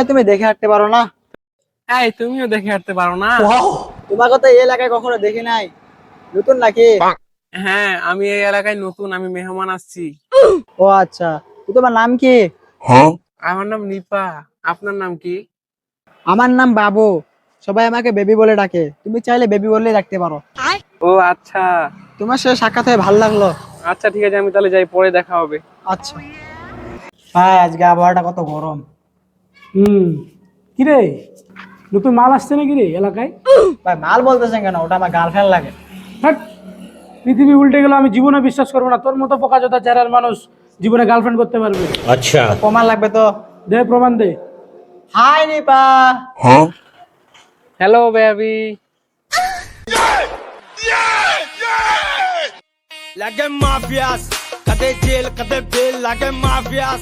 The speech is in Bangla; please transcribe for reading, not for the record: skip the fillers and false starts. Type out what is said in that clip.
তুমি দেখে হাঁটতে পারো না? এই তুমিও দেখে হাঁটতে পারো না? তোমাকে তো এই এলাকায় কখনো দেখি নাই, নতুন নাকি? হ্যাঁ, আমি এই এলাকায় নতুন, আমি মেহমান আসছি। ও আচ্ছা, তোমার নাম কি? আমার নাম নিপা। আপনার নাম কি? আমার নাম বাবু। সবাই আমাকে বেবি বলে ডাকে, তুমি চাইলে বেবি বললেই ডাকতে পারো। ও আচ্ছা। তোমার সাথে সাক্ষাৎ হয়ে ভালো লাগলো। আচ্ছা ঠিক আছে, আমি তাহলে যাই, পরে দেখা হবে। আচ্ছা ভাই, আজকে আবহাওয়াটা কত গরম। হুম। কিরে, নতুন মাল আসছে নাকি রে এলাকায়? ভাই মাল বলতেছেন কেন? ওটা আমার গার্লফ্রেন্ড লাগে। হাট, পৃথিবী উল্টে গেল, আমি জীবনে বিশ্বাস করবো না তোর মতো পোকাচোদা চেহারার মানুষ জীবনে গার্লফ্রেন্ড করতে পারবে। প্রমাণ লাগবে তো? দে প্রমাণ দে। Hi Nipa. Hello baby. Like a mafias, kade jail, kade bail, like a mafias.